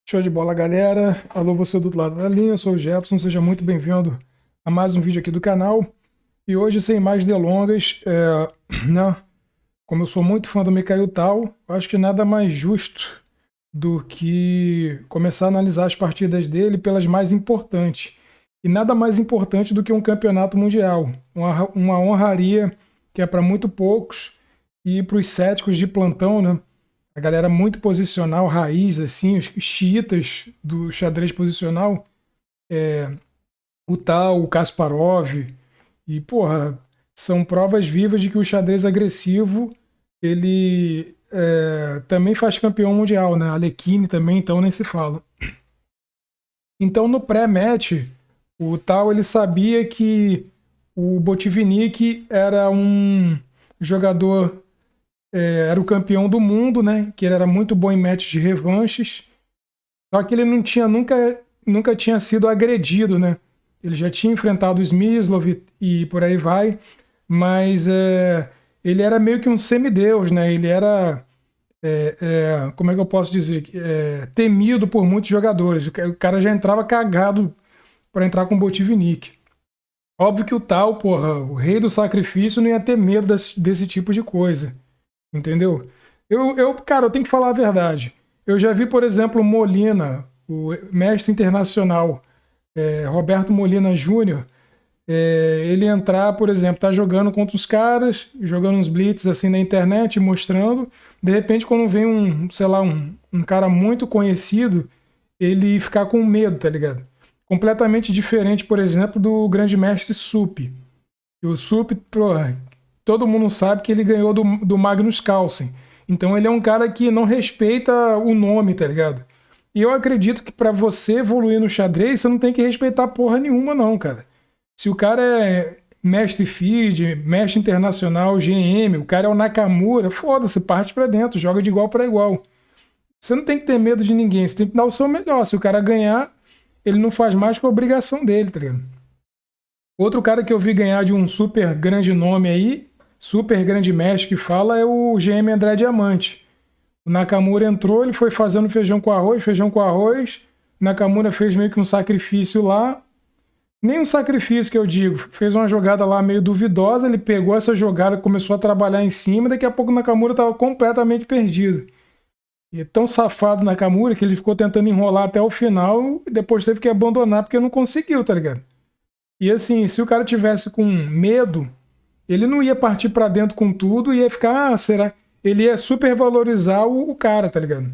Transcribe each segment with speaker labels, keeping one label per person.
Speaker 1: Show de bola, galera. Alô, você do outro lado da linha, eu sou o Jefferson, seja muito bem-vindo a mais um vídeo aqui do canal. E hoje, sem mais delongas, né, como eu sou muito fã do Mikhail Tal, acho que nada mais justo do que começar a analisar as partidas dele pelas mais importantes. E nada mais importante do que um campeonato mundial, uma honraria que é para muito poucos e para os céticos de plantão, né? A galera muito posicional, raiz, assim, os xiitas do xadrez posicional, o Tal, o Kasparov, e, porra, são provas vivas de que o xadrez agressivo, ele também faz campeão mundial, né? Alekhine também, então nem se fala. Então, no pré-match, o Tal, ele sabia que o Botvinnik era um jogador, era o campeão do mundo, né? Que ele era muito bom em matches de revanches. Só que ele não tinha nunca tinha sido agredido, né? Ele já tinha enfrentado o Smyslov e por aí vai, mas ele era meio que um semideus, né? Ele era, como é que eu posso dizer? Temido por muitos jogadores. O cara já entrava cagado para entrar com o Botvinnik. Óbvio que o Tal, porra, o rei do sacrifício, não ia ter medo desse tipo de coisa, entendeu? Cara, eu tenho que falar a verdade. Eu já vi, por exemplo, Molina, o mestre internacional, Roberto Molina Júnior, ele entrar, por exemplo, tá jogando contra os caras, jogando uns blitz assim na internet, mostrando. De repente, quando vem sei lá, um cara muito conhecido, ele ficar com medo, tá ligado? Completamente diferente, por exemplo, do grande mestre Sup. E o Sup, todo mundo sabe que ele ganhou do Magnus Carlsen. Então ele é um cara que não respeita o nome, tá ligado? E eu acredito que para você evoluir no xadrez, você não tem que respeitar porra nenhuma, não, cara. Se o cara é mestre feed, mestre internacional, GM, o cara é o Nakamura, foda-se, parte pra dentro, joga de igual para igual. Você não tem que ter medo de ninguém, você tem que dar o seu melhor. Se o cara ganhar, ele não faz mais que a obrigação dele, tá ligado? Outro cara que eu vi ganhar de um super grande nome aí, super grande mestre que fala, é o GM André Diamante. O Nakamura entrou, ele foi fazendo feijão com arroz, feijão com arroz. O Nakamura fez meio que um sacrifício lá. Nem um sacrifício que eu digo, fez uma jogada lá meio duvidosa, ele pegou essa jogada, começou a trabalhar em cima, daqui a pouco o Nakamura estava completamente perdido. E é tão safado o Nakamura que ele ficou tentando enrolar até o final e depois teve que abandonar porque não conseguiu, tá ligado? E assim, se o cara tivesse com medo, ele não ia partir para dentro com tudo e ia ficar, será? Ele ia supervalorizar o cara, tá ligado?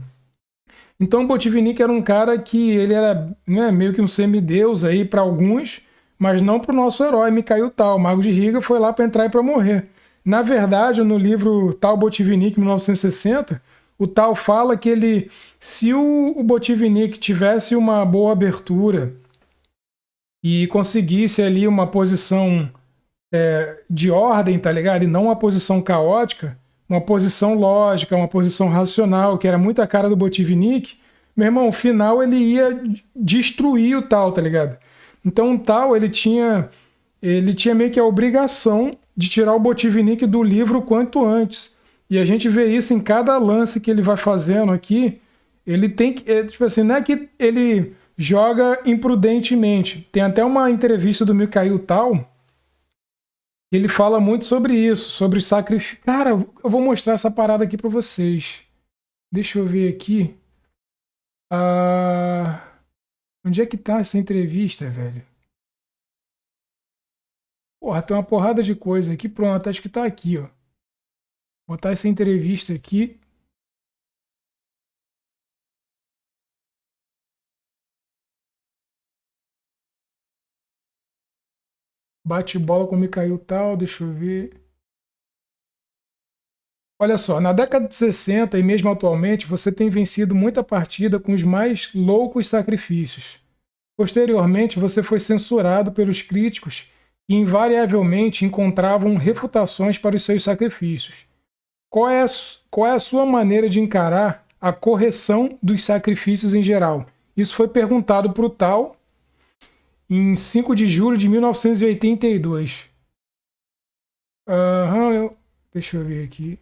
Speaker 1: Então o Botvinnik era um cara que ele era, né, meio que um semideus aí para alguns, mas não para o nosso herói Mikhail Tal. O Mago de Riga foi lá para entrar e para morrer. Na verdade, no livro Tal Botvinnik, 1960, o Tal fala que ele, se o Botvinnik tivesse uma boa abertura e conseguisse ali uma posição de ordem, tá ligado? E não uma posição caótica, uma posição lógica, uma posição racional, que era muito a cara do Botvinnik, meu irmão, o final ele ia destruir o tal, tá ligado? Então o tal, ele tinha meio que a obrigação de tirar o Botvinnik do livro o quanto antes. E a gente vê isso em cada lance que ele vai fazendo aqui. Ele tem que, tipo assim, não é que ele joga imprudentemente. Tem até uma entrevista do Mikhail Tal, ele fala muito sobre isso, sobre o sacrifício. Cara, eu vou mostrar essa parada aqui pra vocês. Deixa eu ver aqui. Ah, onde é que tá essa entrevista, velho? Porra, tem uma porrada de coisa aqui. Pronto, acho que tá aqui, ó. Vou botar essa entrevista aqui. Bate bola como caiu tal, deixa eu ver. Olha só, na década de 60 e mesmo atualmente, você tem vencido muita partida com os mais loucos sacrifícios. Posteriormente, você foi censurado pelos críticos que invariavelmente encontravam refutações para os seus sacrifícios. Qual é a sua maneira de encarar a correção dos sacrifícios em geral? Isso foi perguntado para o Tal em 5 de julho de 1982. Aham, deixa eu ver aqui.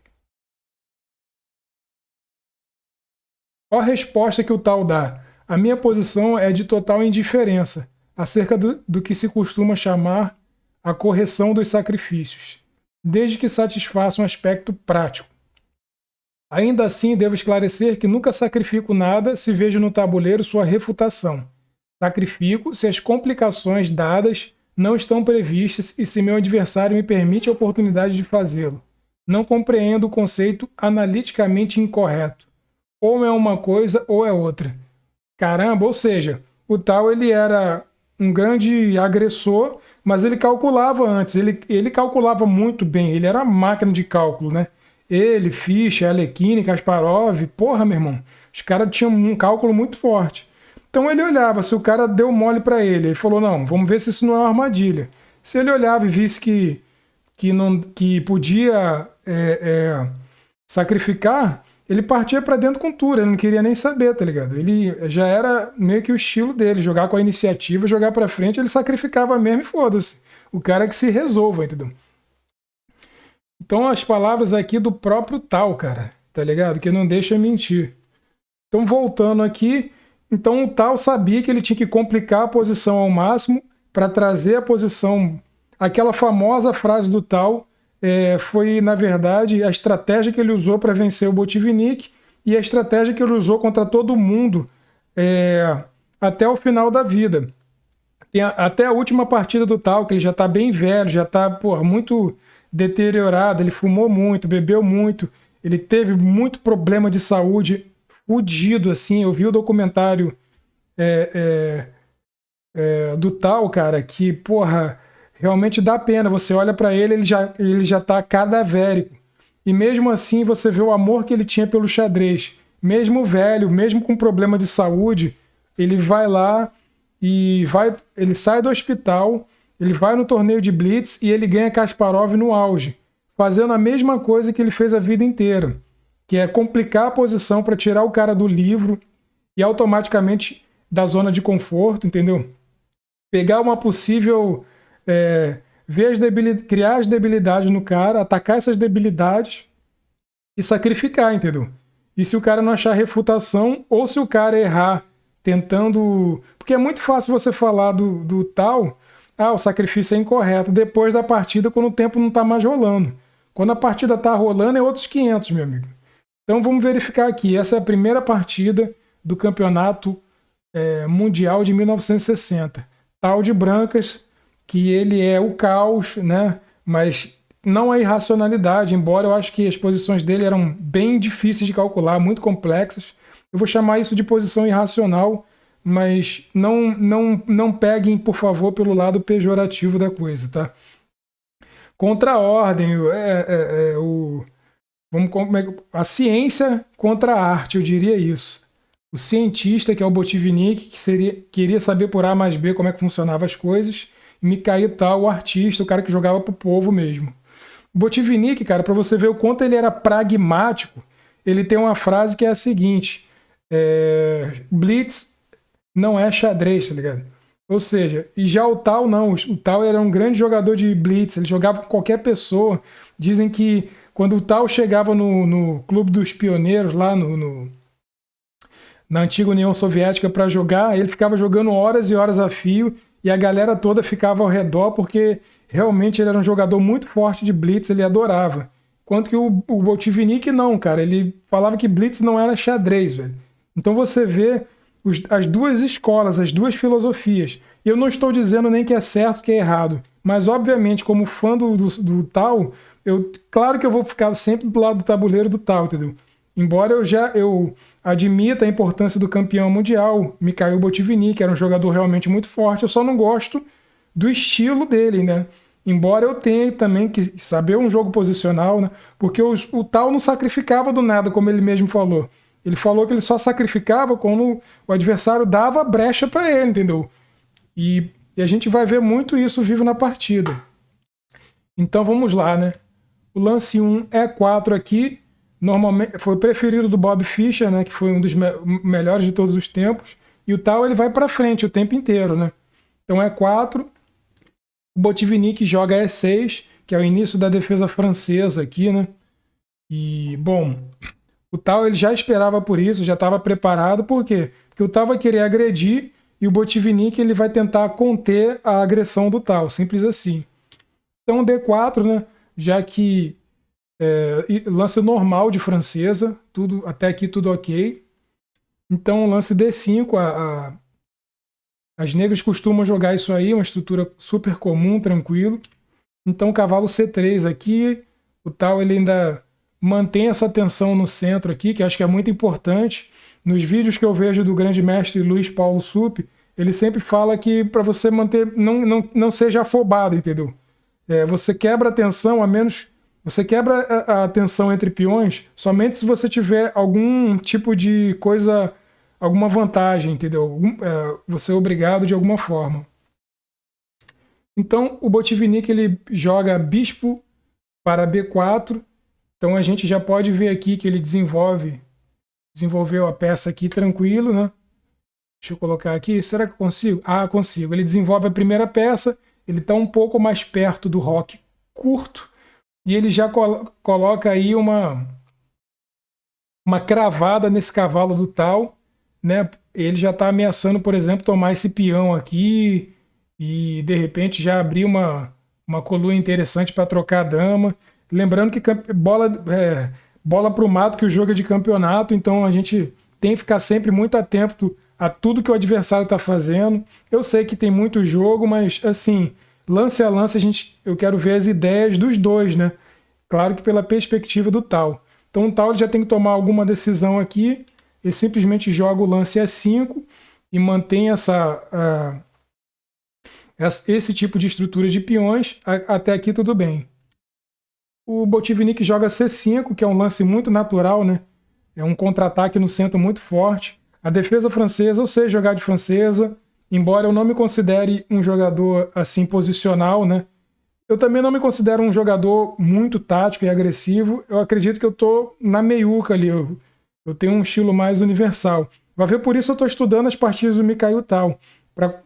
Speaker 1: Qual a resposta que o Tal dá? A minha posição é de total indiferença acerca do que se costuma chamar a correção dos sacrifícios, desde que satisfaça um aspecto prático. Ainda assim, devo esclarecer que nunca sacrifico nada se vejo no tabuleiro sua refutação. Sacrifico se as complicações dadas não estão previstas e se meu adversário me permite a oportunidade de fazê-lo. Não compreendo o conceito analiticamente incorreto. Ou é uma coisa ou é outra. Caramba, ou seja, o tal ele era um grande agressor, mas ele calculava antes, ele calculava muito bem, ele era uma máquina de cálculo, né? Ele, Fischer, Alekhine, Kasparov, porra, meu irmão, os caras tinham um cálculo muito forte. Então ele olhava, se o cara deu mole para ele falou, não, vamos ver se isso não é uma armadilha. Se ele olhava e visse que podia sacrificar, ele partia para dentro com tudo, ele não queria nem saber, tá ligado? Ele já era meio que o estilo dele, jogar com a iniciativa, jogar para frente, ele sacrificava mesmo e foda-se. O cara que se resolva, entendeu? Então as palavras aqui do próprio tal, cara, tá ligado? Que não deixa mentir. Então voltando aqui, então o tal sabia que ele tinha que complicar a posição ao máximo para trazer a posição, aquela famosa frase do tal, foi na verdade a estratégia que ele usou para vencer o Botvinnik e a estratégia que ele usou contra todo mundo até o final da vida. Até a última partida do tal, que ele já tá bem velho, já tá muito deteriorado, ele fumou muito, bebeu muito, ele teve muito problema de saúde, fudido, assim. Eu vi o documentário do tal, cara, que, porra, realmente dá pena. Você olha pra ele, ele já tá cadavérico. E mesmo assim você vê o amor que ele tinha pelo xadrez. Mesmo velho, mesmo com problema de saúde, ele vai lá e ele sai do hospital, ele vai no torneio de Blitz e ele ganha Kasparov no auge, fazendo a mesma coisa que ele fez a vida inteira, que é complicar a posição para tirar o cara do livro e automaticamente da zona de conforto, entendeu? Pegar uma possível... criar as debilidades no cara, atacar essas debilidades e sacrificar, entendeu? E se o cara não achar refutação, ou se o cara errar tentando... Porque é muito fácil você falar do tal... o sacrifício é incorreto depois da partida, quando o tempo não está mais rolando. Quando a partida está rolando, é outros 500, meu amigo. Então vamos verificar aqui. Essa é a primeira partida do campeonato mundial de 1960. Tal de Brancas, que ele é o caos, né? Mas não a irracionalidade, embora eu acho que as posições dele eram bem difíceis de calcular, muito complexas. Eu vou chamar isso de posição irracional, mas não peguem, por favor, pelo lado pejorativo da coisa, tá? Contra a ordem, a ciência contra a arte, eu diria isso. O cientista, que é o Botvinnik, que queria saber por A mais B como é que funcionavam as coisas, e Mikhail Tal, o artista, o cara que jogava pro povo mesmo. O Botvinnik, cara, para você ver o quanto ele era pragmático, ele tem uma frase que é a seguinte: Blitz não é xadrez, tá ligado? Ou seja, e já o Tal não. O Tal era um grande jogador de Blitz, ele jogava com qualquer pessoa. Dizem que quando o Tal chegava no Clube dos Pioneiros, lá na antiga União Soviética, para jogar, ele ficava jogando horas e horas a fio e a galera toda ficava ao redor porque realmente ele era um jogador muito forte de Blitz, ele adorava. Enquanto que o Botvinnik não, cara, ele falava que Blitz não era xadrez, velho. Então você vê as duas escolas, as duas filosofias. E eu não estou dizendo nem que é certo que é errado, mas obviamente como fã do Tal, claro que eu vou ficar sempre do lado do tabuleiro do Tal, entendeu? Embora eu admita a importância do campeão mundial, Mikhail Botvinnik, que era um jogador realmente muito forte, eu só não gosto do estilo dele, né? Embora eu tenha também que saber um jogo posicional, né? Porque o Tal não sacrificava do nada, como ele mesmo falou. Ele falou que ele só sacrificava quando o adversário dava brecha para ele, entendeu? E a gente vai ver muito isso vivo na partida. Então vamos lá, né? O lance 1 E4 aqui, normalmente foi o preferido do Bob Fischer, né? Que foi um dos melhores de todos os tempos. E o Tal ele vai para frente o tempo inteiro, né? Então E4, o Botvinnik joga E6, que é o início da defesa francesa aqui, né? E, bom, O tal ele já esperava por isso, já estava preparado. Por quê? Porque o tal vai querer agredir e o Botvinnik ele vai tentar conter a agressão do tal, simples assim. Então D4, né? Já que lance normal de francesa, tudo até aqui tudo ok. Então lance D5, as negras costumam jogar isso aí, uma estrutura super comum, tranquilo. Então cavalo C3 aqui, o tal ele ainda mantém essa tensão no centro aqui, que acho que é muito importante. Nos vídeos que eu vejo do grande mestre Luiz Paulo Supp, ele sempre fala que para você manter, não seja afobado, entendeu? Você quebra a tensão, a menos... Você quebra a tensão entre peões somente se você tiver algum tipo de coisa, alguma vantagem, entendeu? Você é obrigado de alguma forma. Então o Botvinnik ele joga bispo para B4. Então a gente já pode ver aqui que ele desenvolveu a peça aqui tranquilo, né? Deixa eu colocar aqui. Será que eu consigo? Ah, consigo. Ele desenvolve a primeira peça. Ele está um pouco mais perto do roque curto. E ele já coloca aí uma cravada nesse cavalo do tal, né? Ele já está ameaçando, por exemplo, tomar esse peão aqui e de repente já abrir uma coluna interessante para trocar a dama. Lembrando que bola para o mato, que o jogo é de campeonato, então a gente tem que ficar sempre muito atento a tudo que o adversário está fazendo. Eu sei que tem muito jogo, mas assim, lance a lance eu quero ver as ideias dos dois, né? Claro que pela perspectiva do tal. Então o tal já tem que tomar alguma decisão aqui. Ele simplesmente joga o lance E5 e mantém esse tipo de estrutura de peões. Até aqui tudo bem. O Botvinnik joga C5, que é um lance muito natural, né? É um contra-ataque no centro muito forte. A defesa francesa, eu sei jogar de francesa, embora eu não me considere um jogador assim posicional, né? Eu também não me considero um jogador muito tático e agressivo. Eu acredito que eu tô na meiuca ali. Eu tenho um estilo mais universal. Vai ver, por isso eu estou estudando as partidas do Mikhail Tal. Para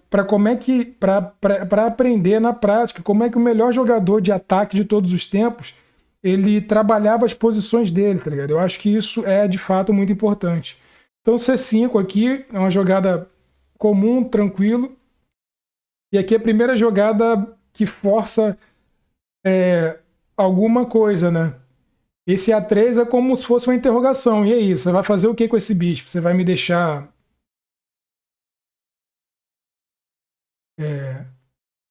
Speaker 1: aprender na prática como é que o melhor jogador de ataque de todos os tempos ele trabalhava as posições dele, tá ligado? Eu acho que isso é de fato muito importante. Então C5 aqui é uma jogada comum, tranquilo. E aqui é a primeira jogada que força alguma coisa, né? Esse A3 é como se fosse uma interrogação. E aí, você vai fazer o que com esse bispo? Você vai me deixar...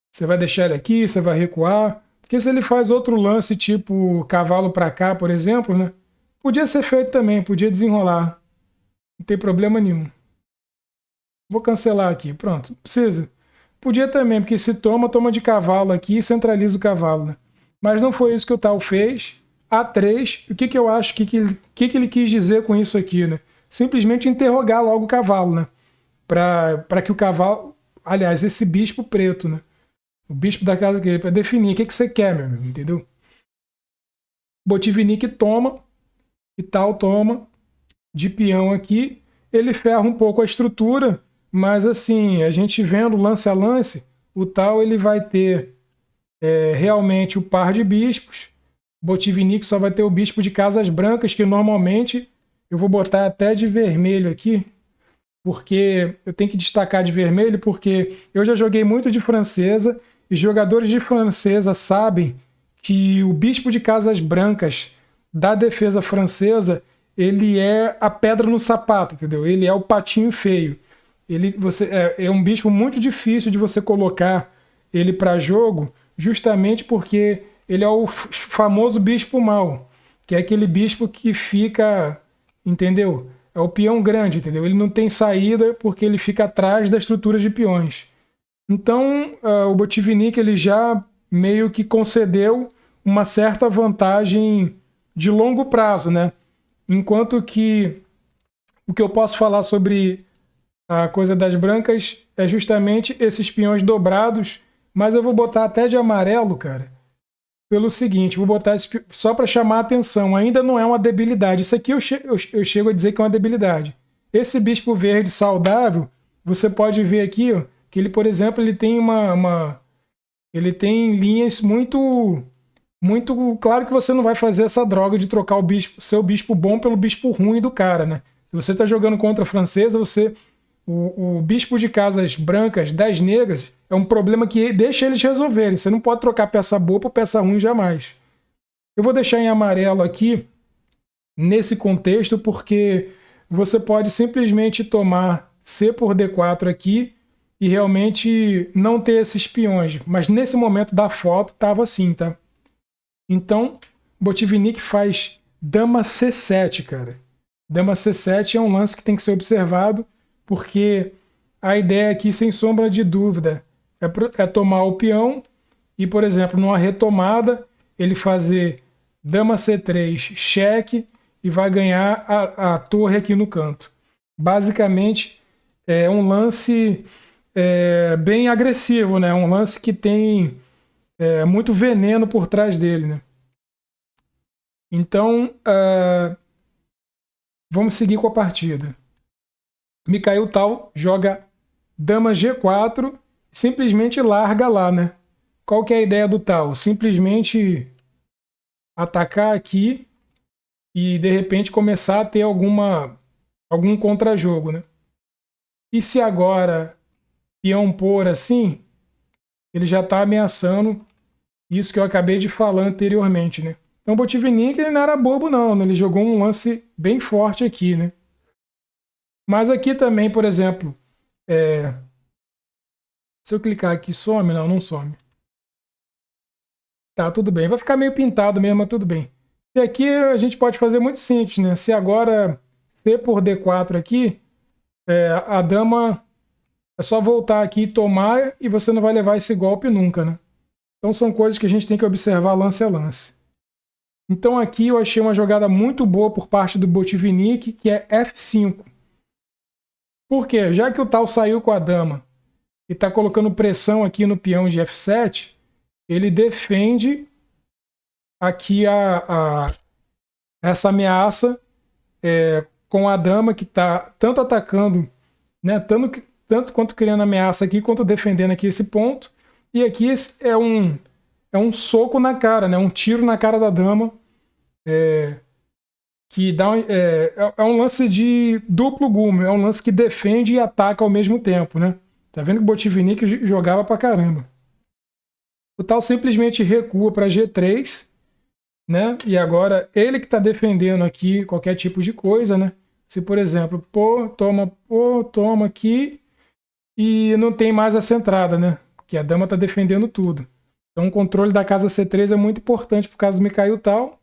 Speaker 1: Você vai deixar ele aqui? Você vai recuar? Porque se ele faz outro lance, tipo cavalo para cá, por exemplo, né? Podia ser feito também, podia desenrolar. Não tem problema nenhum. Vou cancelar aqui, pronto. Precisa. Podia também, porque se toma de cavalo aqui e centraliza o cavalo, né? Mas não foi isso que o tal fez. A3, o que eu acho que ele quis dizer com isso aqui, né? Simplesmente interrogar logo o cavalo, né? Para que o cavalo... Aliás, esse bispo preto, né? O bispo da casa dele, para definir o que você quer, meu amigo, entendeu? Botvinnik toma, e tal toma, de peão aqui. Ele ferra um pouco a estrutura, mas assim, a gente vendo lance a lance, o tal ele vai ter realmente o par de bispos. Botvinnik só vai ter o bispo de casas brancas, que normalmente eu vou botar até de vermelho aqui, porque eu tenho que destacar de vermelho, porque eu já joguei muito de francesa, e jogadores de francesa sabem que o bispo de casas brancas da defesa francesa, ele é a pedra no sapato, entendeu? Ele é o patinho feio. É um bispo muito difícil de você colocar ele para jogo, justamente porque ele é o famoso bispo mau, que é aquele bispo que fica, entendeu? É o peão grande, entendeu? Ele não tem saída porque ele fica atrás da estrutura de peões. Então, o Botvinnik ele já meio que concedeu uma certa vantagem de longo prazo, né? Enquanto que o que eu posso falar sobre a coisa das brancas é justamente esses peões dobrados, mas eu vou botar até de amarelo, cara, pelo seguinte, vou botar só para chamar a atenção, ainda não é uma debilidade. Isso aqui eu chego a dizer que é uma debilidade. Esse bispo verde saudável, você pode ver aqui, ó, que ele, por exemplo, ele tem ele tem linhas muito muito claro que você não vai fazer essa droga de trocar o seu bispo bom pelo bispo ruim do cara, né? Se você está jogando contra a francesa, o bispo de casas brancas, das negras, é um problema que deixa eles resolverem. Você não pode trocar peça boa por peça ruim jamais. Eu vou deixar em amarelo aqui, nesse contexto, porque você pode simplesmente tomar C por D4 aqui e realmente não ter esses peões. Mas nesse momento da foto estava assim, tá? Então, Botvinnik faz dama C7, cara. Dama C7 é um lance que tem que ser observado, porque a ideia aqui, sem sombra de dúvida, é tomar o peão e, por exemplo, numa retomada, ele fazer dama C3, cheque, e vai ganhar a torre aqui no canto. Basicamente, é um lance bem agressivo, né? Um lance que tem muito veneno por trás dele, né? Então, vamos seguir com a partida. Mikhail Tal joga dama G4, simplesmente larga lá, né? Qual que é a ideia do Tal? Simplesmente atacar aqui e de repente começar a ter algum contra-jogo, né? E se agora peão pôr assim, ele já está ameaçando isso que eu acabei de falar anteriormente, né? Então o Botvinnik ele não era bobo não, né? Ele jogou um lance bem forte aqui, né? Mas aqui também, por exemplo, se eu clicar aqui, some? Não, não some. Tá, tudo bem. Vai ficar meio pintado mesmo, mas tudo bem. E aqui a gente pode fazer muito simples, né? Se agora C por D4 aqui, a dama é só voltar aqui e tomar e você não vai levar esse golpe nunca, né? Então são coisas que a gente tem que observar lance a lance. Então aqui eu achei uma jogada muito boa por parte do Botvinnik, que é F5. Por quê? Já que o Tal saiu com a dama e está colocando pressão aqui no peão de F7, ele defende aqui essa ameaça com a dama que está tanto atacando, né, tanto quanto criando ameaça aqui, quanto defendendo aqui esse ponto. E aqui é um soco na cara, né, um tiro na cara da dama, que dá um lance de duplo gume, é um lance que defende e ataca ao mesmo tempo, né? Tá vendo que o Botvinnik jogava pra caramba. O Tal simplesmente recua para G3, né? E agora ele que está defendendo aqui qualquer tipo de coisa, né? Se, por exemplo, pô, toma aqui e não tem mais essa entrada, né? Que a dama está defendendo tudo. Então o controle da casa C3 é muito importante por causa do Mikhail Tal.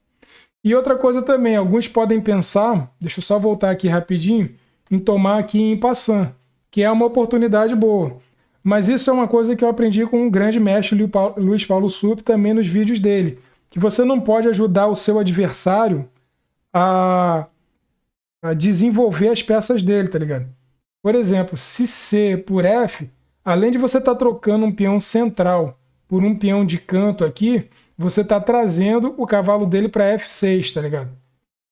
Speaker 1: E outra coisa também, alguns podem pensar, deixa eu só voltar aqui rapidinho, em tomar aqui em passant, que é uma oportunidade boa. Mas isso é uma coisa que eu aprendi com o grande mestre Luiz Paulo Supp também nos vídeos dele, que você não pode ajudar o seu adversário a desenvolver as peças dele, tá ligado? Por exemplo, se C por F, além de você estar trocando um peão central por um peão de canto aqui, você está trazendo o cavalo dele para F6, tá ligado?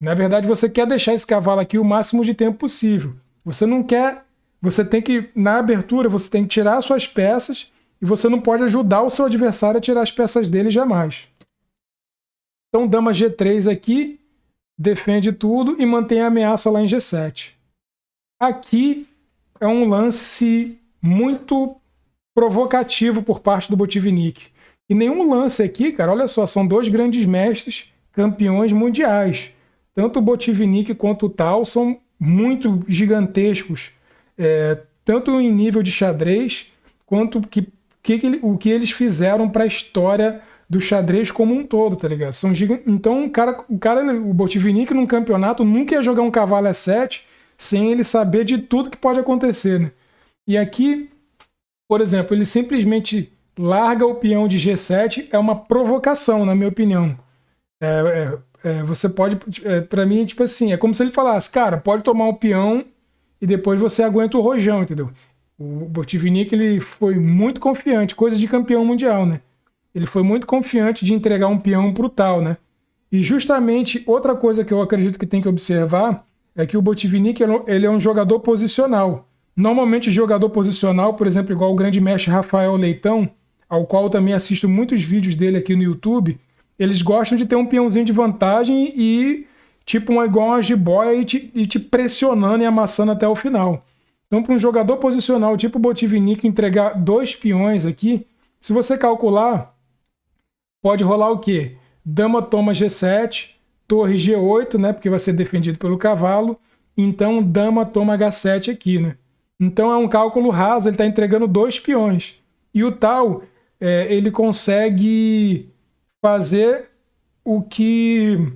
Speaker 1: Na verdade, você quer deixar esse cavalo aqui o máximo de tempo possível. Você não quer... Você tem que, na abertura, você tem que tirar suas peças e você não pode ajudar o seu adversário a tirar as peças dele jamais. Então, dama G3 aqui, defende tudo e mantém a ameaça lá em G7. Aqui é um lance muito provocativo por parte do Botvinnik. E nenhum lance aqui, cara, olha só, são dois grandes mestres campeões mundiais. Tanto o Botvinnik quanto o Tal são muito gigantescos, tanto em nível de xadrez, quanto o que eles fizeram para a história do xadrez como um todo, tá ligado? Então o Botvinnik num campeonato nunca ia jogar um cavalo E7 sem ele saber de tudo que pode acontecer, né? E aqui, por exemplo, ele simplesmente larga o peão de G7, é uma provocação, na minha opinião. Você pode, para mim, tipo assim, é como se ele falasse, cara, pode tomar um peão e depois você aguenta o rojão, entendeu? O Botvinnik, ele foi muito confiante, coisa de campeão mundial, né? Ele foi muito confiante de entregar um peão pro Tal, né? E justamente outra coisa que eu acredito que tem que observar é que o Botvinnik, ele é um jogador posicional. Normalmente jogador posicional, por exemplo, igual o grande mestre Rafael Leitão, ao qual eu também assisto muitos vídeos dele aqui no YouTube, eles gostam de ter um peãozinho de vantagem e tipo igual uma jiboia e te pressionando e amassando até o final. Então, para um jogador posicional tipo o Botvinnik entregar 2 peões aqui, se você calcular, pode rolar o quê? Dama toma G7, torre G8, né? Porque vai ser defendido pelo cavalo. Então, dama toma H7 aqui, né? Então, é um cálculo raso, ele está entregando 2 peões. E o tal, ele consegue fazer o que...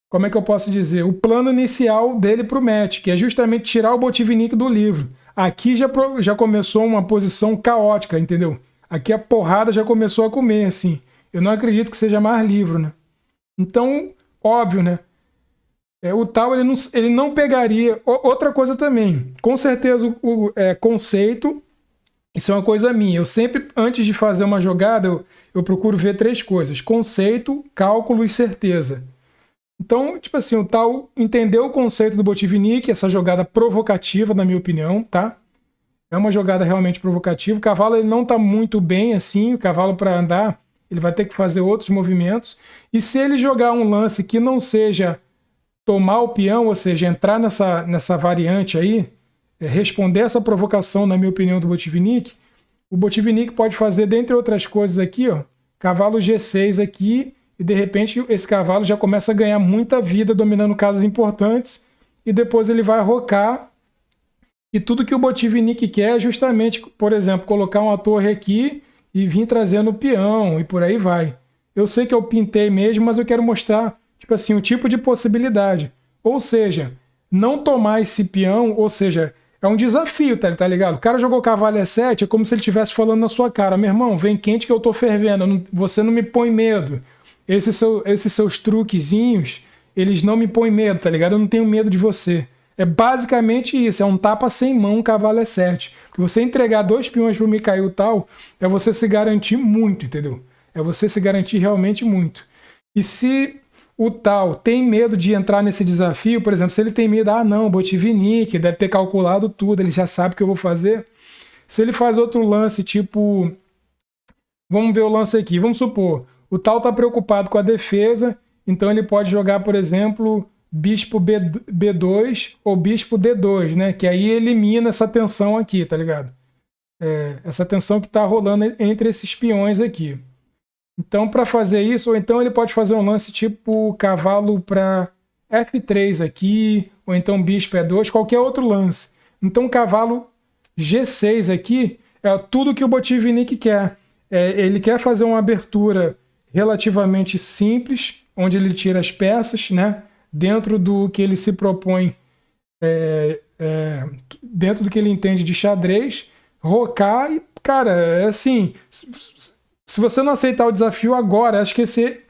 Speaker 1: Como é que eu posso dizer? O plano inicial dele para o match, que é justamente tirar o Botvinnik do livro. Aqui já começou uma posição caótica, entendeu? Aqui a porrada já começou a comer, assim. Eu não acredito que seja mais livro, né? Então, óbvio, né? O tal ele não pegaria. Outra coisa também, com certeza o conceito, isso é uma coisa minha. Eu sempre, antes de fazer uma jogada, eu procuro ver 3 coisas: conceito, cálculo e certeza. Então, tipo assim, o tal entendeu o conceito do Botvinnik, essa jogada provocativa, na minha opinião, tá? É uma jogada realmente provocativa. O cavalo ele não tá muito bem assim, o cavalo para andar, ele vai ter que fazer outros movimentos. E se ele jogar um lance que não seja tomar o peão, ou seja, entrar nessa variante aí, responder essa provocação, na minha opinião, do Botvinnik, o Botvinnik pode fazer, dentre outras coisas aqui, ó, cavalo G6 aqui, e de repente esse cavalo já começa a ganhar muita vida dominando casas importantes, e depois ele vai rocar. E tudo que o Botvinnik quer é justamente, por exemplo, colocar uma torre aqui e vir trazendo o peão e por aí vai. Eu sei que eu pintei mesmo, mas eu quero mostrar, tipo assim, o tipo de possibilidade. Ou seja, não tomar esse peão, ou seja, é um desafio, tá ligado? O cara jogou cavalo E7, é como se ele estivesse falando na sua cara: meu irmão, vem quente que eu tô fervendo, você não me põe medo. Esses seus truquezinhos, eles não me põem medo, tá ligado? Eu não tenho medo de você. É basicamente isso, é um tapa sem mão, um cavalo E7. Porque você entregar 2 peões pro Mikhail tal, é você se garantir muito, entendeu? É você se garantir realmente muito. E se o tal tem medo de entrar nesse desafio, por exemplo, se ele tem medo, não, Botvinnik deve ter calculado tudo, ele já sabe o que eu vou fazer. Se ele faz outro lance, tipo... Vamos ver o lance aqui, vamos supor, o tal tá preocupado com a defesa, então ele pode jogar, por exemplo... bispo B2 ou bispo D2, né? Que aí elimina essa tensão aqui, tá ligado? Essa tensão que tá rolando entre esses peões aqui. Então, para fazer isso, ou então ele pode fazer um lance tipo cavalo para F3 aqui, ou então bispo E2, qualquer outro lance. Então, cavalo G6 aqui é tudo que o Botvinnik quer. Ele quer fazer uma abertura relativamente simples, onde ele tira as peças, né? Dentro do que ele se propõe, dentro do que ele entende de xadrez, rocar e, cara, é assim, se você não aceitar o desafio agora, acho que esse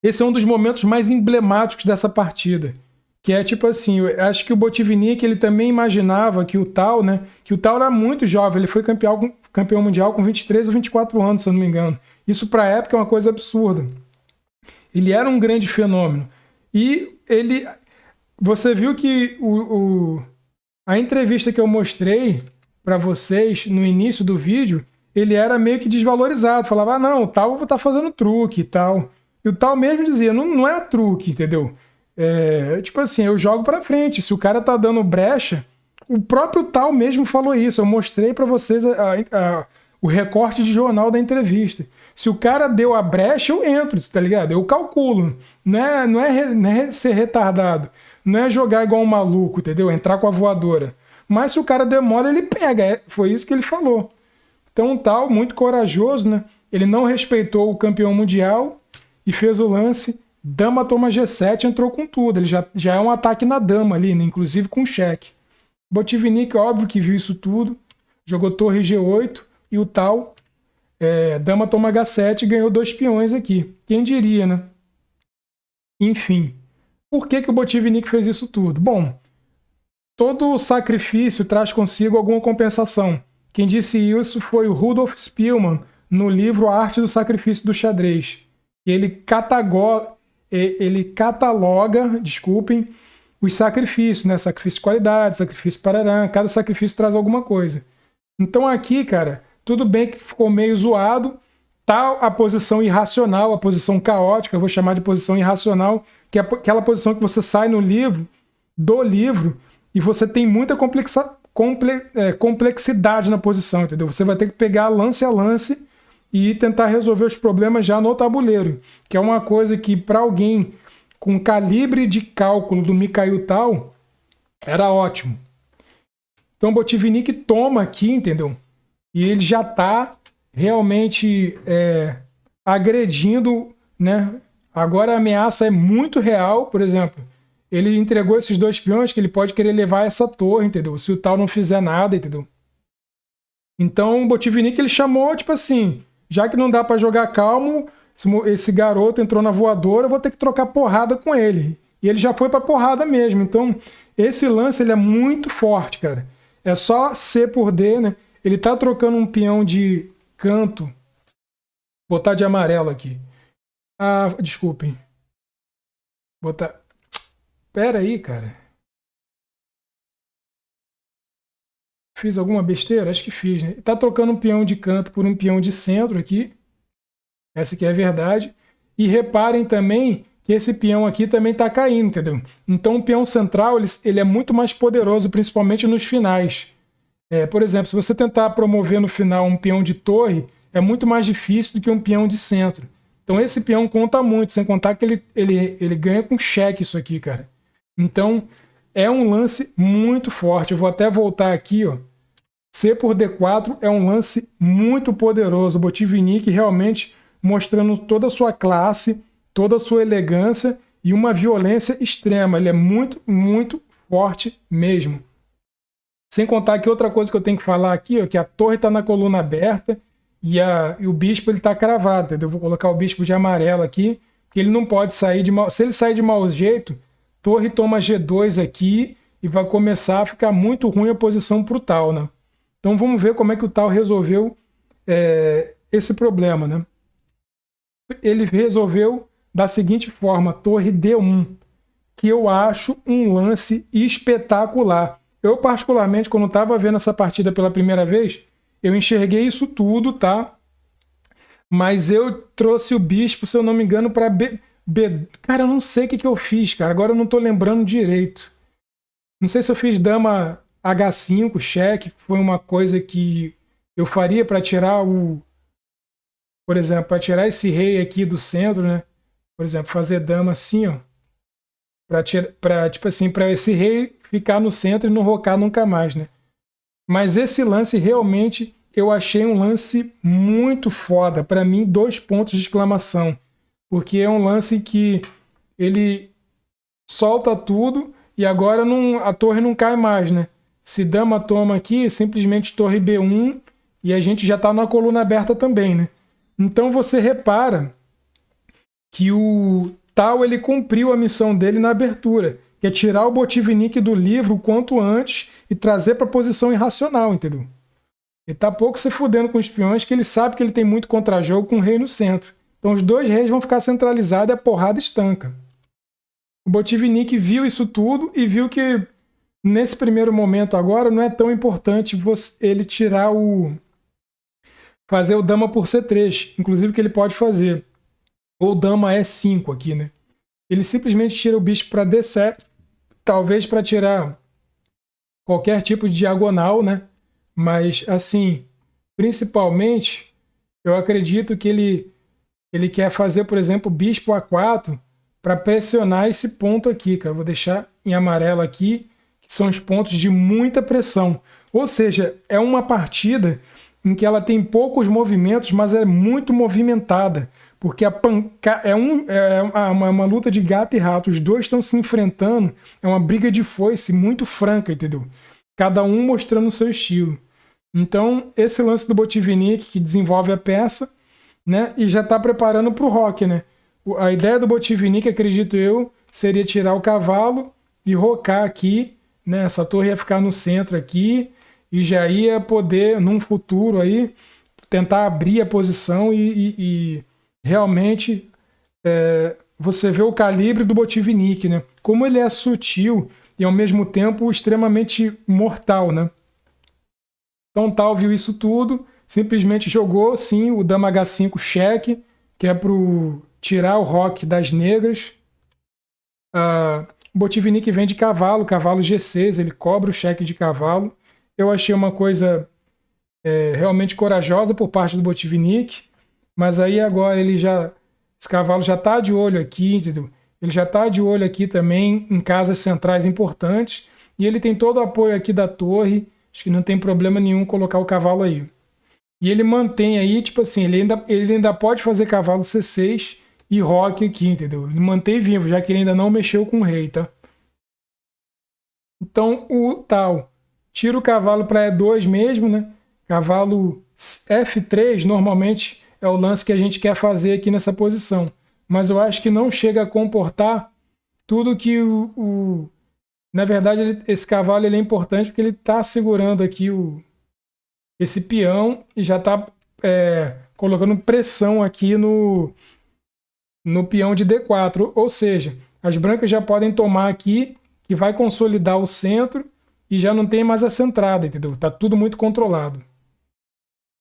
Speaker 1: é um dos momentos mais emblemáticos dessa partida, que é tipo assim, eu acho que o Botvinnik, ele também imaginava que o tal, né, que o tal era muito jovem, ele foi campeão mundial com 23 ou 24 anos, se eu não me engano. Isso pra época é uma coisa absurda. Ele era um grande fenômeno. E você viu que a entrevista que eu mostrei para vocês no início do vídeo, ele era meio que desvalorizado. Falava, não, o tal tá fazendo truque e tal. E o tal mesmo dizia, não é truque, entendeu? Tipo assim, eu jogo para frente. Se o cara tá dando brecha, o próprio tal mesmo falou isso. Eu mostrei para vocês o recorte de jornal da entrevista. Se o cara deu a brecha, eu entro, tá ligado? Eu calculo. Não é ser retardado. Não é jogar igual um maluco, entendeu? Entrar com a voadora. Mas se o cara demora, ele pega. Foi isso que ele falou. Então, um tal, muito corajoso, né? Ele não respeitou o campeão mundial e fez o lance. Dama toma G7, entrou com tudo. Ele já é um ataque na dama ali, né? Inclusive com cheque. Botvinnik, óbvio que viu isso tudo. Jogou torre G8 e o tal... dama toma H7 e ganhou 2 peões aqui. Quem diria, né? Enfim. Por que o Botvinnik fez isso tudo? Bom, todo sacrifício traz consigo alguma compensação. Quem disse isso foi o Rudolf Spielmann, no livro A Arte do Sacrifício do Xadrez. Ele cataloga, desculpem, os sacrifícios, né? Sacrifício de qualidade, sacrifício parará, cada sacrifício traz alguma coisa. Então aqui, cara, tudo bem que ficou meio zoado, tá a posição irracional, a posição caótica, eu vou chamar de posição irracional, que é aquela posição que você sai no livro, do livro, e você tem muita complexidade na posição, entendeu? Você vai ter que pegar lance a lance e tentar resolver os problemas já no tabuleiro, que é uma coisa que para alguém com calibre de cálculo do Mikhail Tal era ótimo. Então Botvinnik toma aqui, entendeu? E ele já está realmente agredindo, né? Agora a ameaça é muito real, por exemplo, ele entregou esses 2 peões que ele pode querer levar essa torre, entendeu? Se o Tal não fizer nada, entendeu? Então o Botvinnik ele chamou, tipo assim, já que não dá para jogar calmo, esse garoto entrou na voadora, eu vou ter que trocar porrada com ele. E ele já foi para porrada mesmo. Então esse lance ele é muito forte, cara. É só C por D, né? Ele tá trocando um peão de canto. Vou botar de amarelo aqui. Ah, desculpem. Botar... Pera aí, cara. Fiz alguma besteira? Acho que fiz, né? Tá trocando um peão de canto por um peão de centro aqui. Essa aqui é a verdade. E reparem também que esse peão aqui também tá caindo, entendeu? Então o peão central ele é muito mais poderoso, principalmente nos finais. Por exemplo, se você tentar promover no final um peão de torre, é muito mais difícil do que um peão de centro. Então esse peão conta muito, sem contar que ele ganha com cheque isso aqui, cara. Então é um lance muito forte. Eu vou até voltar aqui, ó. C por D4 é um lance muito poderoso. O Botvinnik realmente mostrando toda a sua classe, toda a sua elegância e uma violência extrema. Ele é muito, muito forte mesmo. Sem contar que outra coisa que eu tenho que falar aqui, ó, que a torre está na coluna aberta e o bispo está cravado. Entendeu? Eu vou colocar o bispo de amarelo aqui, porque ele não pode sair de mal... Se ele sair de mau jeito, torre toma G2 aqui e vai começar a ficar muito ruim a posição para o Tal, né? Então vamos ver como é que o Tal resolveu esse problema, né? Ele resolveu da seguinte forma, torre D1, que eu acho um lance espetacular. Eu, particularmente, quando estava vendo essa partida pela primeira vez, eu enxerguei isso tudo, tá? Mas eu trouxe o bispo, se eu não me engano, para B. Cara, eu não sei o que eu fiz, cara. Agora eu não tô lembrando direito. Não sei se eu fiz dama H5, cheque, que foi uma coisa que eu faria para tirar o... Por exemplo, para tirar esse rei aqui do centro, né? Por exemplo, fazer dama assim, ó. Tipo assim, para esse rei ficar no centro e não rocar nunca mais, né? Mas esse lance realmente eu achei um lance muito foda. Para mim, 2 pontos de exclamação. Porque é um lance que ele solta tudo e agora a torre não cai mais, né? Se dama toma aqui, simplesmente torre B1 e a gente já tá na coluna aberta também, né? Então você repara que o Tal ele cumpriu a missão dele na abertura, que é tirar o Botvinnik do livro o quanto antes e trazer para a posição irracional, entendeu? Ele tá pouco se fudendo com os peões, que ele sabe que ele tem muito contra-jogo com o rei no centro. Então os 2 reis vão ficar centralizados e a porrada estanca. O Botvinnik viu isso tudo e viu que nesse primeiro momento agora não é tão importante ele tirar fazer o dama por C3, inclusive que ele pode fazer. Ou dama E5 aqui, né? Ele simplesmente tira o bispo para D7, talvez para tirar qualquer tipo de diagonal, né? Mas, assim, principalmente, eu acredito que ele quer fazer, por exemplo, bispo A4 para pressionar esse ponto aqui, cara. Eu vou deixar em amarelo aqui, que são os pontos de muita pressão. Ou seja, é uma partida em que ela tem poucos movimentos, mas é muito movimentada. Porque é uma luta de gato e rato. Os 2 estão se enfrentando. É uma briga de foice muito franca, entendeu? Cada um mostrando o seu estilo. Então, esse lance do Botvinnik, que desenvolve a peça, né? E já está preparando para o roque, né? A ideia do Botvinnik, acredito eu, seria tirar o cavalo e rocar aqui, né? Essa torre ia ficar no centro aqui e já ia poder, num futuro aí, tentar abrir a posição e realmente você vê o calibre do Botvinnik, né? Como ele é sutil e ao mesmo tempo extremamente mortal, né? Então Tal viu isso tudo simplesmente jogou, sim, o dama H5 cheque, que é para tirar o roque das negras. O Botvinnik vem de cavalo, cavalo G6, ele cobra o cheque de cavalo. Eu achei uma coisa realmente corajosa por parte do Botvinnik, mas aí agora esse cavalo já está de olho aqui, entendeu? Ele já está de olho aqui também em casas centrais importantes, e ele tem todo o apoio aqui da torre, acho que não tem problema nenhum colocar o cavalo aí. E ele mantém aí, tipo assim, ele ainda pode fazer cavalo C6 e roque aqui, entendeu? Ele mantém vivo, já que ele ainda não mexeu com o rei, tá? Então o tal tira o cavalo para E2 mesmo, né? Cavalo F3 normalmente é o lance que a gente quer fazer aqui nessa posição. Mas eu acho que não chega a comportar tudo que na verdade, esse cavalo ele é importante porque ele está segurando aqui esse peão e já está colocando pressão aqui no peão de D4. Ou seja, as brancas já podem tomar aqui, que vai consolidar o centro e já não tem mais essa entrada, entendeu? Está tudo muito controlado.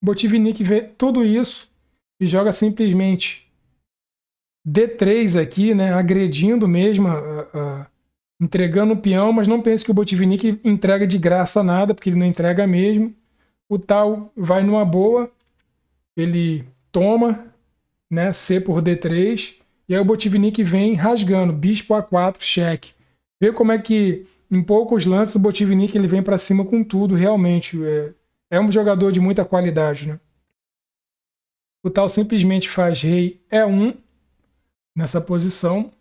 Speaker 1: Botvinnik vê tudo isso e joga simplesmente D3 aqui, né? Agredindo mesmo, entregando o peão, mas não pense que o Botvinnik entrega de graça nada, porque ele não entrega mesmo. O tal vai numa boa, ele toma, né? C por D3, e aí o Botvinnik vem rasgando, bispo A4, cheque. Vê como é que em poucos lances o Botvinnik ele vem para cima com tudo, realmente. É um jogador de muita qualidade, né? O tal simplesmente faz rei E1 nessa posição.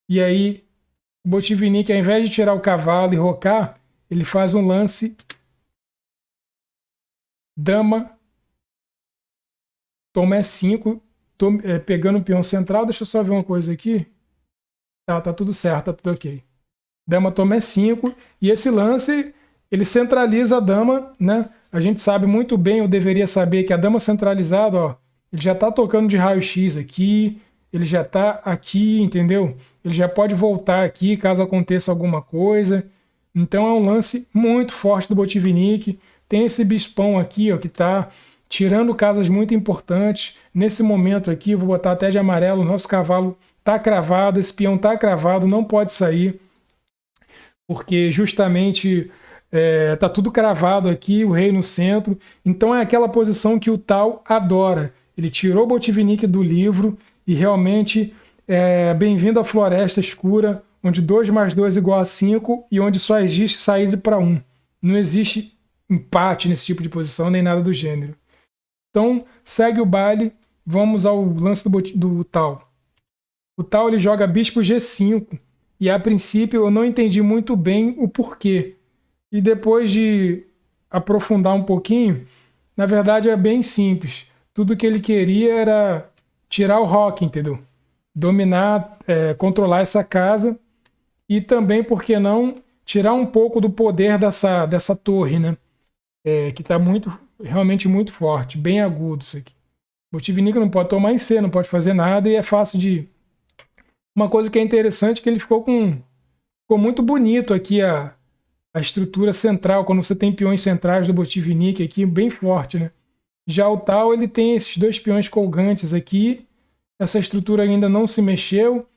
Speaker 1: E aí o Botvinnik, ao invés de tirar o cavalo e rocar, ele faz um lance dama, toma E5, pegando o peão central. Deixa eu só ver uma coisa aqui. Tá tudo certo, tá tudo ok. Dama toma E5, e esse lance ele centraliza a dama, né? A gente sabe muito bem, eu deveria saber, que a dama centralizada, ó, ele já tá tocando de raio-x aqui, ele já tá aqui, entendeu? Ele já pode voltar aqui caso aconteça alguma coisa. Então é um lance muito forte do Botvinnik. Tem esse bispão aqui, ó, que tá tirando casas muito importantes. Nesse momento aqui, eu vou botar até de amarelo, o nosso cavalo tá cravado, esse peão tá cravado, não pode sair, porque justamente tá tudo cravado aqui, o rei no centro. Então é aquela posição que o tal adora. Ele tirou o Botvinnik do livro e realmente bem-vindo à floresta escura, onde 2 mais 2 igual a 5 e onde só existe saída para 1. Não existe empate nesse tipo de posição, nem nada do gênero. Então, segue o baile, vamos ao lance do tal. O tal ele joga bispo G5 e a princípio eu não entendi muito bem o porquê. E depois de aprofundar um pouquinho, na verdade é bem simples. Tudo que ele queria era tirar o roque, entendeu? Dominar, controlar essa casa e também, por que não, tirar um pouco do poder dessa torre, né? Que está realmente muito forte, bem agudo isso aqui. O Botvinnik não pode tomar em C, não pode fazer nada e é fácil de... Uma coisa que é interessante é que ele ficou muito bonito aqui a estrutura central, quando você tem peões centrais do Botvinnik aqui, bem forte, né? Já o tal, ele tem esses 2 peões colgantes aqui, essa estrutura ainda não se mexeu.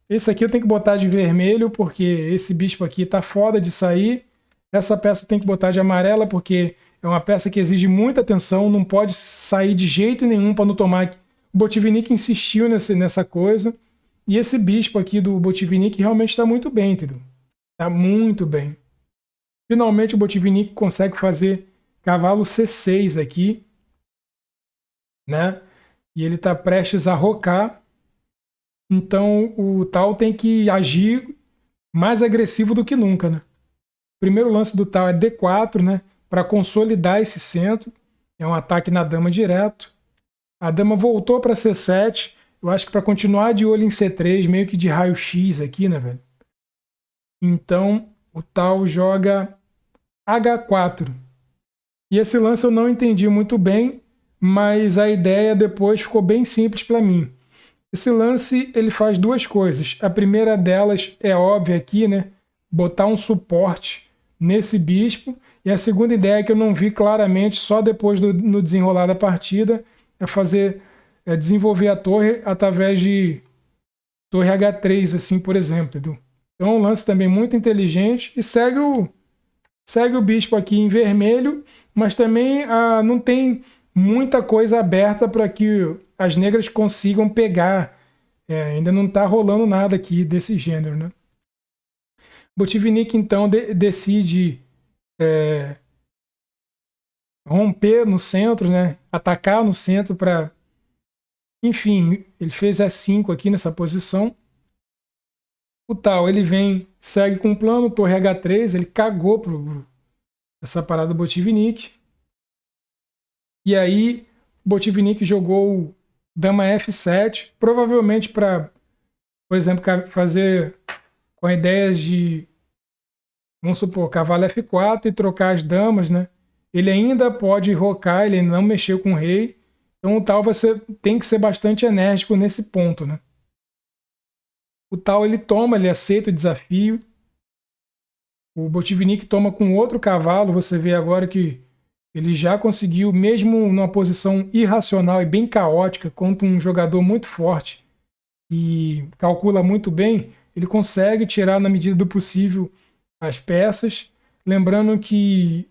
Speaker 1: Esse aqui eu tenho que botar de vermelho, porque esse bispo aqui tá foda de sair. Essa peça eu tenho que botar de amarela, porque é uma peça que exige muita atenção, não pode sair de jeito nenhum para não tomar. O Botvinnik insistiu nessa coisa. E esse bispo aqui do Botvinnik realmente está muito bem, entendeu? Está muito bem. Finalmente o Botvinnik consegue fazer cavalo C6 aqui, né? E ele está prestes a rocar. Então o tal tem que agir mais agressivo do que nunca, né? O primeiro lance do tal é D4, né? Para consolidar esse centro. É um ataque na dama direto. A dama voltou para C7. Eu acho que para continuar de olho em C3, meio que de raio-x aqui, né, velho? Então o tal joga H4. E esse lance eu não entendi muito bem, mas a ideia depois ficou bem simples para mim. Esse lance ele faz 2 coisas. A primeira delas é óbvia aqui, né? Botar um suporte nesse bispo. E a segunda ideia que eu não vi claramente, só depois no desenrolar da partida, é desenvolver a torre através de torre H3, assim, por exemplo. Entendeu? Então é um lance também muito inteligente e segue o bispo aqui em vermelho, mas também não tem muita coisa aberta para que as negras consigam pegar. Ainda não está rolando nada aqui desse gênero, né? Botvinnik então decide romper no centro, né? Atacar no centro para... Enfim, ele fez E5 aqui nessa posição. O tal, ele vem, segue com o plano, torre H3, ele cagou essa parada do Botvinnik. E aí, Botvinnik jogou dama F7, provavelmente para, por exemplo, fazer com ideias de, vamos supor, cavalo F4 e trocar as damas, né? Ele ainda pode rocar, ele não mexeu com o rei. Então o tal tem que ser bastante enérgico nesse ponto, né? O tal ele aceita o desafio. O Botvinnik toma com outro cavalo. Você vê agora que ele já conseguiu, mesmo numa posição irracional e bem caótica, contra um jogador muito forte e calcula muito bem, ele consegue tirar na medida do possível as peças. Lembrando que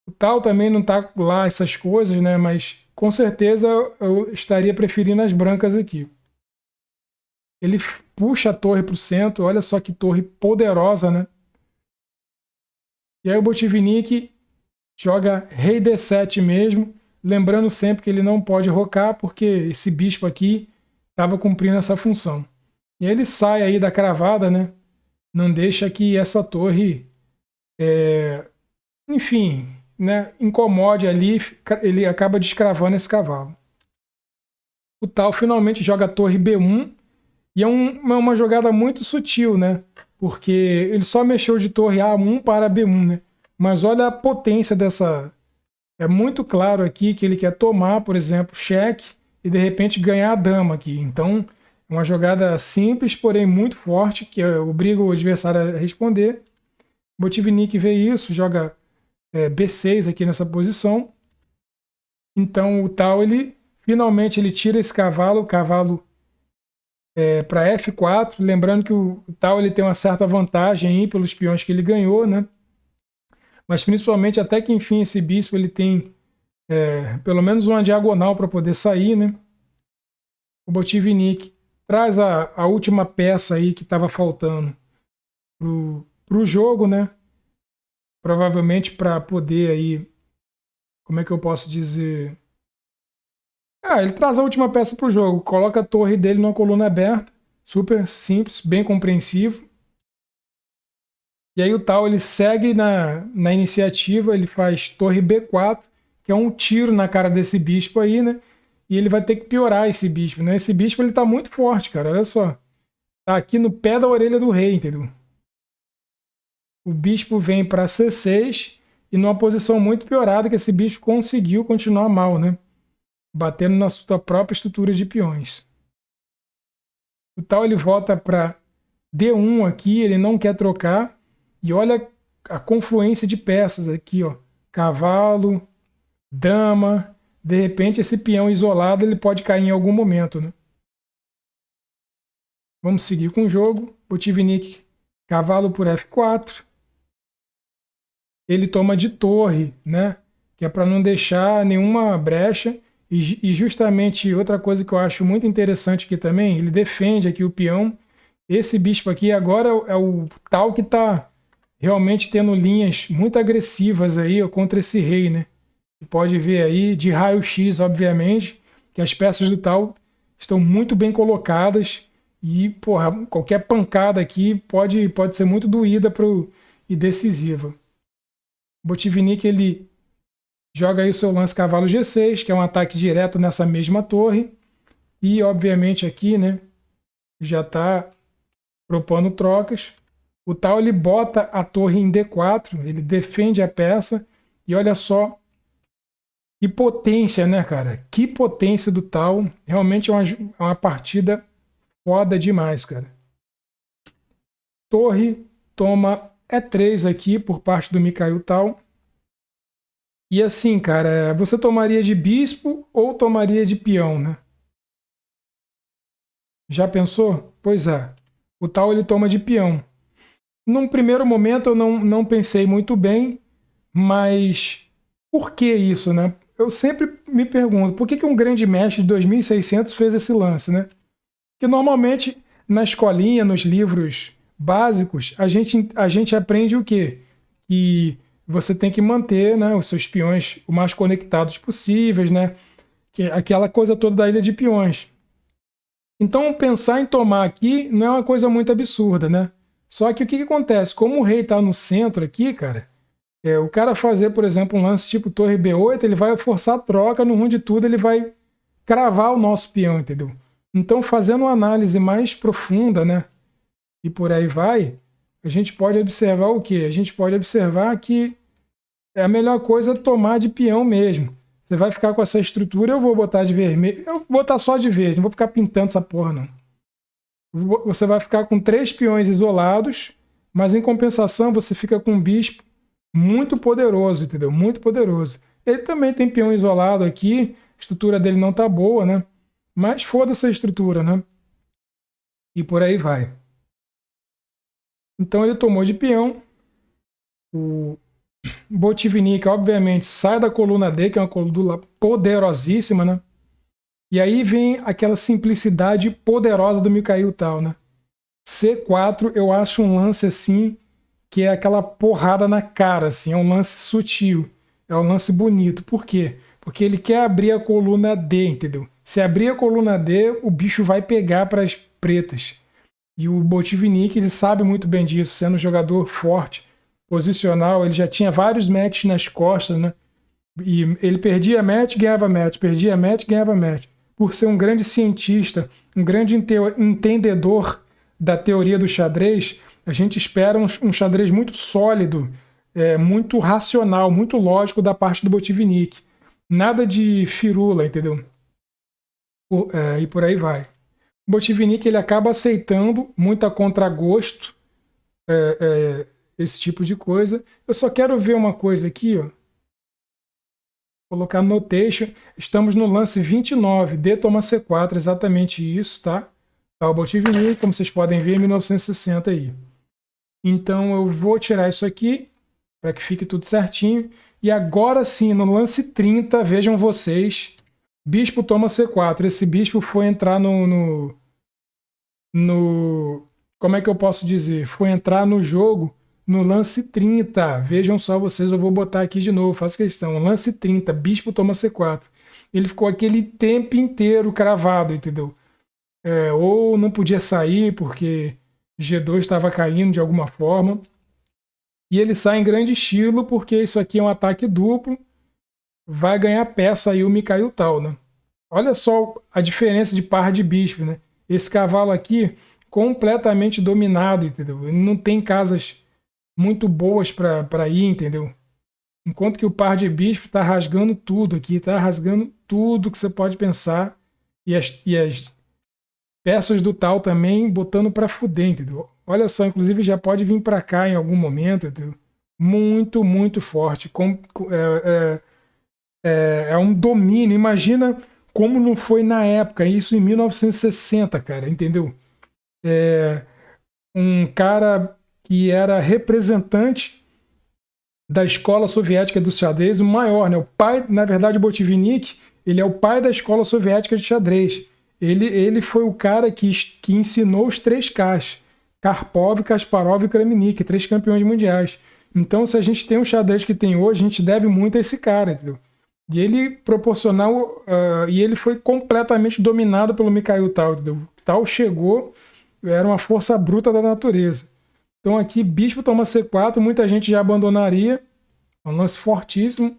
Speaker 1: o tal também não tá lá essas coisas, né? Mas com certeza eu estaria preferindo as brancas aqui. Ele puxa a torre para o centro, olha só que torre poderosa, né? E aí o Botvinnik joga rei D7 mesmo, lembrando sempre que ele não pode rocar, porque esse bispo aqui estava cumprindo essa função. E aí ele sai aí da cravada, né? Não deixa que essa torre, enfim, né, incomode ali, ele acaba descravando esse cavalo. O tal finalmente joga a torre B1, e é uma jogada muito sutil, né? Porque ele só mexeu de torre A1 para B1, né? Mas olha a potência dessa... É muito claro aqui que ele quer tomar, por exemplo, cheque e de repente ganhar a dama aqui. Então, é uma jogada simples, porém muito forte, que obriga o adversário a responder. Botvinnik vê isso, joga B6 aqui nessa posição. Então, o tal, finalmente ele tira esse cavalo, o cavalo para F4, lembrando que o tal ele tem uma certa vantagem aí pelos peões que ele ganhou, né? Mas principalmente até que enfim esse bispo ele tem pelo menos uma diagonal para poder sair, né? O Botvinnik traz a última peça aí que estava faltando pro jogo, né? Provavelmente para poder aí, como é que eu posso dizer? Ele traz a última peça para o jogo, coloca a torre dele numa coluna aberta, super simples, bem compreensivo. E aí o tal ele segue na iniciativa, ele faz torre B4, que é um tiro na cara desse bispo aí, né? E ele vai ter que piorar esse bispo, né? Esse bispo ele tá muito forte, cara, olha só. Tá aqui no pé da orelha do rei, entendeu? O bispo vem para C6 e numa posição muito piorada que esse bispo conseguiu continuar mal, né? Batendo na sua própria estrutura de peões. O tal ele volta para D1 aqui, ele não quer trocar. E olha a confluência de peças aqui, ó. Cavalo, dama. De repente esse peão isolado ele pode cair em algum momento, né? Vamos seguir com o jogo. Botvinnik, cavalo por F4. Ele toma de torre, né? Que é para não deixar nenhuma brecha. E justamente outra coisa que eu acho muito interessante aqui também, ele defende aqui o peão. Esse bispo aqui agora é o tal que está realmente tendo linhas muito agressivas aí ó, contra esse rei, né? Você pode ver aí de raio-x, obviamente, que as peças do tal estão muito bem colocadas e, porra, qualquer pancada aqui pode ser muito doída e decisiva. Botvinnik, ele joga aí o seu lance cavalo G6, que é um ataque direto nessa mesma torre. E, obviamente, aqui, né, já está propondo trocas. O tal, ele bota a torre em D4, ele defende a peça. E olha só que potência, né, cara? Que potência do tal. Realmente é uma partida foda demais, cara. Torre toma E3 aqui por parte do Mikhail Tal. E assim, cara, você tomaria de bispo ou tomaria de peão, né? Já pensou? Pois é. O Tal ele toma de peão. Num primeiro momento eu não pensei muito bem, mas por que isso, né? Eu sempre me pergunto, por que um grande mestre de 2600 fez esse lance, né? Que normalmente na escolinha, nos livros básicos, a gente aprende o quê? Que você tem que manter, né, os seus peões o mais conectados possíveis, né? Que é aquela coisa toda da ilha de peões. Então pensar em tomar aqui não é uma coisa muito absurda, né? Só que o que acontece? Como o rei está no centro aqui, cara, o cara fazer, por exemplo, um lance tipo torre B8, ele vai forçar a troca, no ruim de tudo ele vai cravar o nosso peão, entendeu? Então, fazendo uma análise mais profunda, né, e por aí vai, a gente pode observar o quê? A gente pode observar que é a melhor coisa tomar de peão mesmo. Você vai ficar com essa estrutura, eu vou botar de vermelho, eu vou botar só de verde, não vou ficar pintando essa porra, não. Você vai ficar com 3 peões isolados, mas em compensação você fica com um bispo muito poderoso, entendeu? Muito poderoso. Ele também tem peão isolado aqui, a estrutura dele não tá boa, né? Mas foda-se a estrutura, né? E por aí vai. Então ele tomou de peão. O Botvinnik, obviamente, sai da coluna D, que é uma coluna poderosíssima, né? E aí vem aquela simplicidade poderosa do Mikhail Tal, né? C4 eu acho um lance assim que é aquela porrada na cara, assim, é um lance sutil, é um lance bonito. Por quê? Porque ele quer abrir a coluna D, entendeu? Se abrir a coluna D, o bicho vai pegar para as pretas. E o Botvinnik, ele sabe muito bem disso, sendo um jogador forte, posicional, ele já tinha vários matches nas costas, né? E ele perdia match, ganhava match, perdia match, ganhava match. Por ser um grande cientista, um grande entendedor da teoria do xadrez, a gente espera um xadrez muito sólido, muito racional, muito lógico da parte do Botvinnik. Nada de firula, entendeu? E por aí vai. O Botvinnik ele acaba aceitando muito a contragosto esse tipo de coisa. Eu só quero ver uma coisa aqui, ó. Colocar notation. Estamos no lance 29. D toma C4, exatamente isso, tá? Tá o Botvinnik, como vocês podem ver, 1960 aí. Então eu vou tirar isso aqui para que fique tudo certinho. E agora sim, no lance 30, vejam vocês. Bispo toma C4. Esse bispo foi entrar no como é que eu posso dizer? Foi entrar no jogo no lance 30. Vejam só vocês, eu vou botar aqui de novo, faço questão. Lance 30, bispo toma C4. Ele ficou aquele tempo inteiro cravado, entendeu? Ou não podia sair porque G2 estava caindo de alguma forma. E ele sai em grande estilo porque isso aqui é um ataque duplo. Vai ganhar peça aí o Mikhail Tal, né? Olha só a diferença de par de bispo, né? Esse cavalo aqui completamente dominado, entendeu? Ele não tem casas muito boas para ir, entendeu? Enquanto que o par de bispo está rasgando tudo aqui, está rasgando tudo que você pode pensar. E as peças do tal também botando para fuder, entendeu? Olha só, inclusive já pode vir para cá em algum momento, entendeu? Muito, muito forte. É um domínio. Imagina como não foi na época, isso em 1960, cara, entendeu? Um cara que era representante da escola soviética do xadrez, o maior, né? O pai, na verdade, o Botvinnik, ele é o pai da escola soviética de xadrez. Ele foi o cara que ensinou os 3Ks. Karpov, Kasparov e Kramnik, 3 campeões mundiais. Então, se a gente tem o xadrez que tem hoje, a gente deve muito a esse cara, entendeu? E ele proporcionou, e ele foi completamente dominado pelo Mikhail Tal, entendeu? Tal chegou, era uma força bruta da natureza. Então aqui, bispo toma C4, muita gente já abandonaria. É um lance fortíssimo.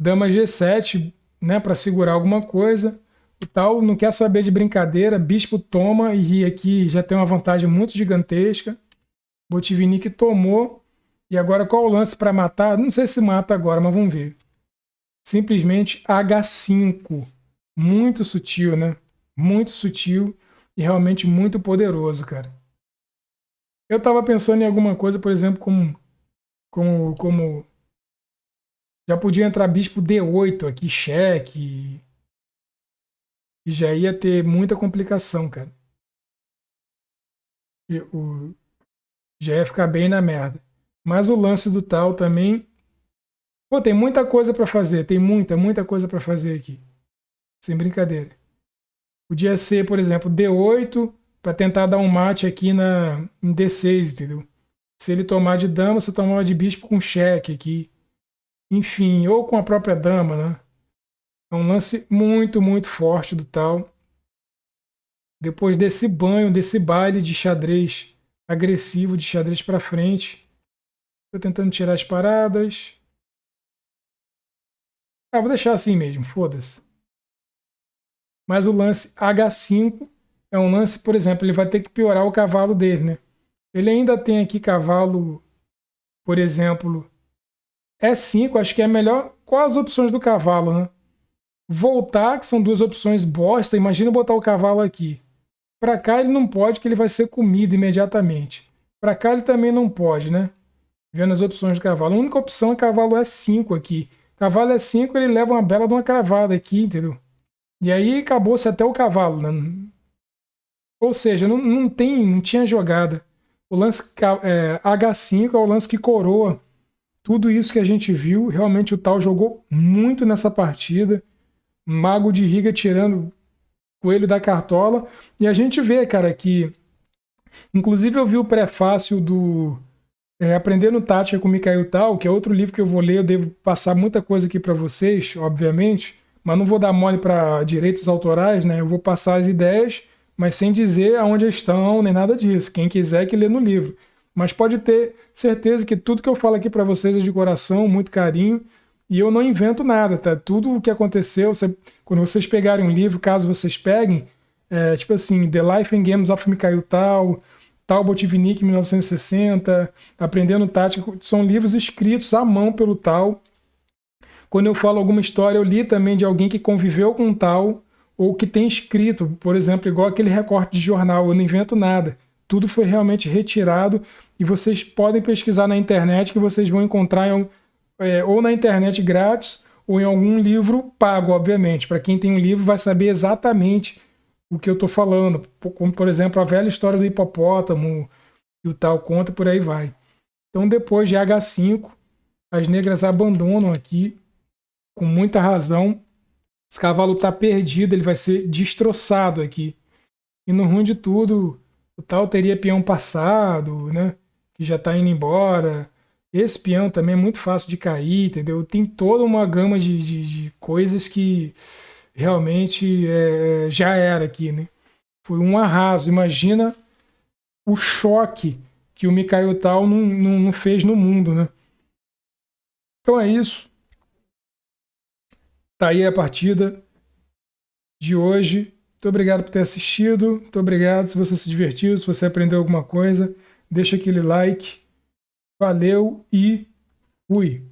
Speaker 1: Dama G7, né, para segurar alguma coisa. O Tal não quer saber de brincadeira, bispo toma e aqui já tem uma vantagem muito gigantesca. Botvinnik tomou. E agora qual o lance para matar? Não sei se mata agora, mas vamos ver. Simplesmente H5. Muito sutil, né? Muito sutil e realmente muito poderoso, cara. Eu tava pensando em alguma coisa, por exemplo, como já podia entrar bispo D8 aqui, cheque, e já ia ter muita complicação, cara. Já ia ficar bem na merda. Mas o lance do tal também. Pô, tem muita coisa pra fazer. Tem muita coisa pra fazer aqui. Sem brincadeira. Podia ser, por exemplo, D8 pra tentar dar um mate aqui em D6, entendeu? Se ele tomar de dama, você tomava de bispo com cheque aqui. Enfim, ou com a própria dama, né? É um lance muito forte do tal. Depois desse banho, desse baile de xadrez agressivo, de xadrez pra frente. Tô tentando tirar as paradas. Ah, vou deixar assim mesmo, foda-se. Mas o lance H5 é um lance, por exemplo, ele vai ter que piorar o cavalo dele, né? Ele ainda tem aqui cavalo, por exemplo, E5, acho que é melhor. Quais as opções do cavalo, né? Voltar, que são duas opções bosta. Imagina botar o cavalo aqui. Pra cá ele não pode, que ele vai ser comido imediatamente. Pra cá ele também não pode, né? Vendo as opções do cavalo. A única opção é cavalo E5 aqui. Cavalo E5 ele leva uma bela de uma cravada aqui, entendeu? E aí acabou-se até o cavalo, né? Ou seja, não tinha jogada. O lance H5 é o lance que coroa tudo isso que a gente viu. Realmente o Tal jogou muito nessa partida. Mago de Riga tirando coelho da cartola. E a gente vê, cara, que. Inclusive eu vi o prefácio do Aprendendo Tática com Mikhail Tal, que é outro livro que eu vou ler. Eu devo passar muita coisa aqui para vocês, obviamente. Mas não vou dar mole para direitos autorais, né? Eu vou passar as ideias, mas sem dizer aonde estão, nem nada disso. Quem quiser que lê no livro. Mas pode ter certeza que tudo que eu falo aqui para vocês é de coração, muito carinho, e eu não invento nada, tá? Tudo o que aconteceu, quando vocês pegarem um livro, caso vocês peguem, tipo assim, The Life and Games of Mikhail Tal, Tal Bolshevik 1960, Aprendendo Tática, são livros escritos à mão pelo Tal. Quando eu falo alguma história, eu li também de alguém que conviveu com tal, ou que tem escrito, por exemplo, igual aquele recorte de jornal, eu não invento nada. Tudo foi realmente retirado e vocês podem pesquisar na internet que vocês vão encontrar ou na internet grátis ou em algum livro pago, obviamente. Para quem tem um livro vai saber exatamente o que eu estou falando, como por exemplo a velha história do hipopótamo e o tal conta, por aí vai. Então depois de H5, as negras abandonam aqui com muita razão. Esse cavalo está perdido, ele vai ser destroçado aqui. E no ruim de tudo, o tal teria peão passado, né? Que já está indo embora. Esse peão também é muito fácil de cair, entendeu? Tem toda uma gama de coisas que realmente já era aqui, né? Foi um arraso. Imagina o choque que o Mikhail Tal não fez no mundo, né? Então é isso. Tá aí a partida de hoje. Muito obrigado por ter assistido. Muito obrigado se você se divertiu, se você aprendeu alguma coisa. Deixa aquele like. Valeu e fui.